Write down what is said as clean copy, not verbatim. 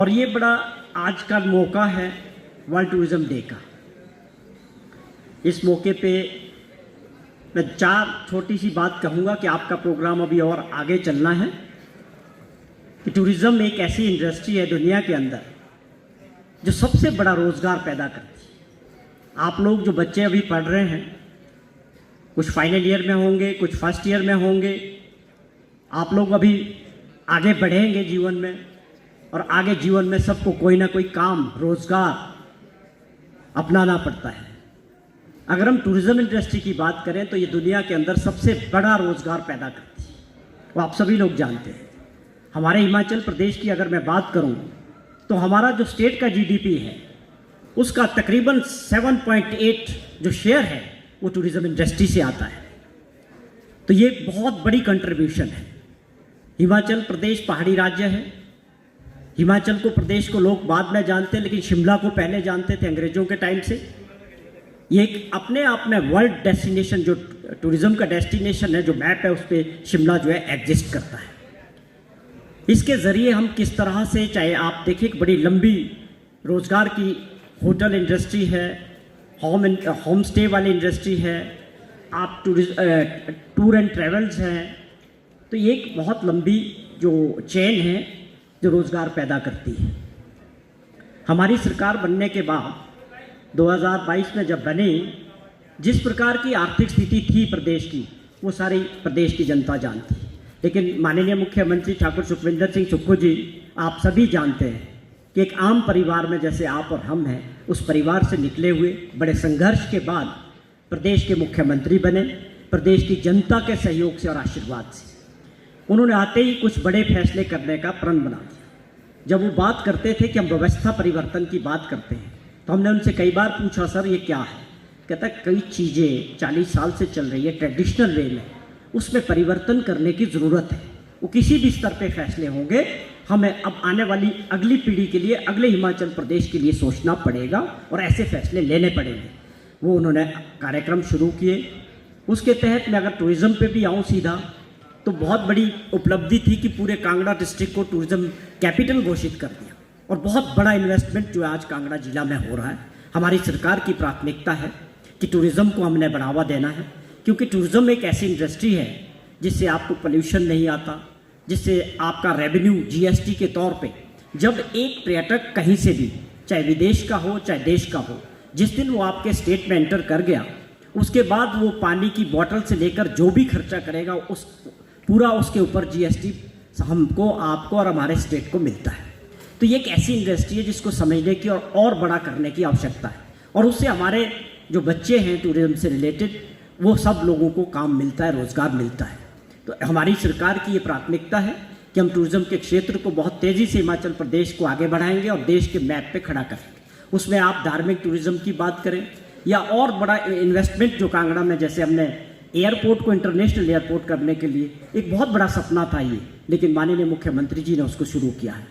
और ये बड़ा आज का मौका है वर्ल्ड टूरिज्म डे का। इस मौके पे मैं चार छोटी सी बात कहूँगा कि आपका प्रोग्राम अभी और आगे चलना है कि टूरिज़्म एक ऐसी इंडस्ट्री है दुनिया के अंदर जो सबसे बड़ा रोज़गार पैदा करती है। आप लोग जो बच्चे अभी पढ़ रहे हैं, कुछ फाइनल ईयर में होंगे, कुछ फर्स्ट ईयर में होंगे, आप लोग अभी आगे बढ़ेंगे जीवन में, और आगे जीवन में सबको कोई ना कोई काम रोज़गार अपनाना पड़ता है। अगर हम टूरिज़्म इंडस्ट्री की बात करें तो ये दुनिया के अंदर सबसे बड़ा रोज़गार पैदा करती है, वो आप सभी लोग जानते हैं। हमारे हिमाचल प्रदेश की अगर मैं बात करूं तो हमारा जो स्टेट का जीडीपी है उसका तकरीबन 7.8 जो शेयर है वो टूरिज़्म इंडस्ट्री से आता है। तो ये बहुत बड़ी कंट्रीब्यूशन है। हिमाचल प्रदेश पहाड़ी राज्य है। हिमाचल को प्रदेश को लोग बाद में जानते हैं, लेकिन शिमला को पहले जानते थे अंग्रेज़ों के टाइम से। ये एक अपने आप में वर्ल्ड डेस्टिनेशन, जो टूरिज़्म का डेस्टिनेशन है, जो मैप है, उस पर शिमला जो है एग्जिस्ट करता है। इसके ज़रिए हम किस तरह से, चाहे आप देखिए एक बड़ी लंबी रोज़गार की होटल इंडस्ट्री है, होम स्टे वाली इंडस्ट्री है, आप टूर एंड ट्रेवल्स हैं, तो ये एक बहुत लंबी जो चेन है जो रोज़गार पैदा करती है। हमारी सरकार बनने के बाद 2022 में जब बनी, जिस प्रकार की आर्थिक स्थिति थी प्रदेश की, वो सारी प्रदेश की जनता जानती है। लेकिन माननीय मुख्यमंत्री ठाकुर सुखविंदर सिंह सुक्खू जी, आप सभी जानते हैं कि एक आम परिवार में जैसे आप और हम हैं, उस परिवार से निकले हुए बड़े संघर्ष के बाद प्रदेश के मुख्यमंत्री बने। प्रदेश की जनता के सहयोग से और आशीर्वाद से उन्होंने आते ही कुछ बड़े फैसले करने का प्रण बना दिया। जब वो बात करते थे कि हम व्यवस्था परिवर्तन की बात करते हैं, तो हमने उनसे कई बार पूछा, सर ये क्या है? कहता कई चीज़ें 40 साल से चल रही है ट्रेडिशनल वे में, उसमें परिवर्तन करने की ज़रूरत है। वो किसी भी स्तर पे फैसले होंगे, हमें अब आने वाली अगली पीढ़ी के लिए, अगले हिमाचल प्रदेश के लिए सोचना पड़ेगा और ऐसे फैसले लेने पड़ेंगे। वो उन्होंने कार्यक्रम शुरू किए। उसके तहत मैं अगर टूरिज़्म पे भी आऊँ सीधा, तो बहुत बड़ी उपलब्धि थी कि पूरे कांगड़ा डिस्ट्रिक्ट को टूरिज़्म कैपिटल घोषित कर दिया, और बहुत बड़ा इन्वेस्टमेंट जो आज कांगड़ा जिला में हो रहा है। हमारी सरकार की प्राथमिकता है कि टूरिज़्म को हमने बढ़ावा देना है, क्योंकि टूरिज़्म एक ऐसी इंडस्ट्री है जिससे आपको पोल्यूशन नहीं आता, जिससे आपका रेवेन्यू जीएसटी के तौर पे, जब एक पर्यटक कहीं से भी, चाहे विदेश का हो चाहे देश का हो, जिस दिन वो आपके स्टेट में एंटर कर गया, उसके बाद वो पानी की बोतल से लेकर जो भी खर्चा करेगा उस पूरा उसके ऊपर जीएसटी हमको, आपको और हमारे स्टेट को मिलता है। तो ये एक ऐसी इंडस्ट्री है जिसको समझने की और बड़ा करने की आवश्यकता है, और उससे हमारे जो बच्चे हैं टूरिज्म से रिलेटेड, वो सब लोगों को काम मिलता है, रोज़गार मिलता है। तो हमारी सरकार की ये प्राथमिकता है कि हम टूरिज़्म के क्षेत्र को बहुत तेज़ी से हिमाचल प्रदेश को आगे बढ़ाएंगे और देश के मैप पे खड़ा करेंगे। उसमें आप धार्मिक टूरिज़्म की बात करें या और बड़ा इन्वेस्टमेंट जो कांगड़ा में, जैसे हमने एयरपोर्ट को इंटरनेशनल एयरपोर्ट करने के लिए, एक बहुत बड़ा सपना था ये, लेकिन माननीय मुख्यमंत्री जी ने उसको शुरू किया है।